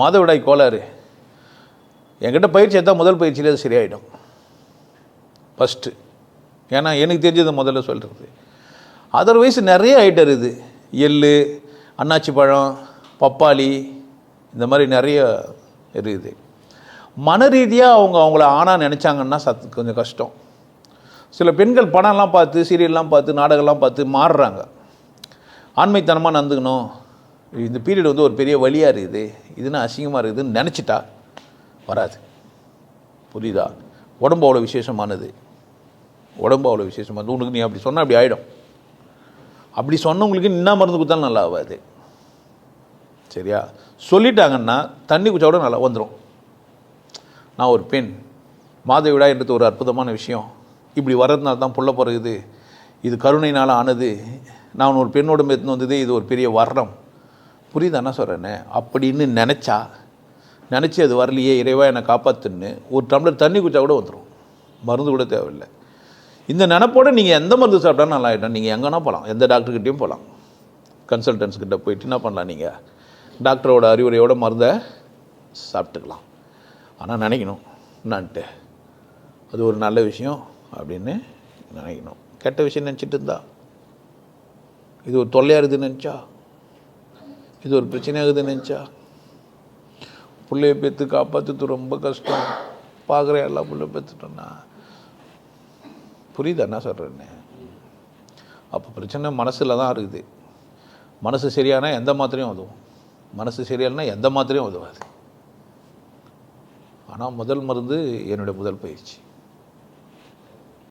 மாதவிடாய் கோளாறு என்கிட்ட பயிற்சி எடுத்தால் முதல் பயிற்சியிலே அது சரியாயிடும் ஃபஸ்ட்டு. ஏன்னா எனக்கு தெரிஞ்சதை முதல்ல சொல்கிறது. அதர்வைஸ் நிறைய ஐட்டம் இருக்குது. எள், அன்னாச்சி பழம், பப்பாளி, இந்த மாதிரி நிறைய இருக்குது. மன ரீதியாக அவங்கள ஆணாக நினச்சாங்கன்னா கொஞ்சம் கஷ்டம். சில பெண்கள் படம்லாம் பார்த்து, சீரியல்லாம் பார்த்து, நாடகம்லாம் பார்த்து மாறுறாங்க. ஆண்மைத்தனமாக நடந்துக்கணும், இந்த பீரியட் வந்து ஒரு பெரிய வழியாக இருக்குது, இதுன்னு அசிங்கமாக இருக்குதுன்னு நினச்சிட்டா வராது. புரியுதா? உடம்பு அவ்வளோ விசேஷமானது, உடம்பு அவ்வளோ விசேஷமானது. உனக்கு நீ அப்படி சொன்னால் அப்படி ஆகிடும். அப்படி சொன்னவங்களுக்கு என்ன மருந்து கொடுத்தாலும் நல்லா ஆகாது. சரியா? சொல்லிட்டாங்கன்னா தண்ணி குச்சா கூட நல்லா வந்துடும். நான் ஒரு பெண், மாதவிடாய்ன்றது ஒரு அற்புதமான விஷயம், இப்படி வர்றதுனால தான் புள்ள பிறகுது, இது கருணையினால் ஆனது, நான் ஒரு பெண்ணோட எடுத்துன்னு வந்தது, இது ஒரு பெரிய வர்ணம். புரியுது என்ன சொல்கிறேன்னு? அப்படின்னு நினச்சி அது வரலையே, இறைவா என்னை காப்பாற்றுன்னு ஒரு டம்ளர் தண்ணி குச்சா கூட வந்துடும், மருந்து கூட தேவையில்லை. இந்த நினப்போடு நீங்கள் எந்த மருந்து சாப்பிட்டாலும் நல்லா ஆகிட்டோம். நீங்கள் எங்கன்னா போகலாம், எந்த டாக்டர்கிட்டையும் போகலாம், கன்சல்டன்ஸ்கிட்ட போயிட்டு என்ன பண்ணலாம், நீங்கள் டாக்டரோட அறிவுரையோட மருந்தை சாப்பிட்டுக்கலாம். ஆனால் நினைக்கணும் என்னான்ட்டு அது ஒரு நல்ல விஷயம் அப்படின்னு நினைக்கணும். கெட்ட விஷயம் நினச்சிட்டு இருந்தா, இது ஒரு தொல்லையாக இருக்குதுன்னு நினச்சா, இது ஒரு பிரச்சனையாகுதுன்னு நினச்சா, பிள்ளைய பெற்று காப்பாற்றுறது ரொம்ப கஷ்டம். பார்க்குற எல்லா பிள்ளை பெற்றுட்டோன்னா புரியுது என்ன சொல்கிறேன்னு? அப்போ பிரச்சனை மனசில் தான் இருக்குது. மனசு சரியானா எந்த மாத்திரையும் உதவும், மனசு சரியானா எந்த மாத்திரையும் உதவாது. ஆனால் முதல் மருந்து என்னுடைய முதல் பயிற்சி.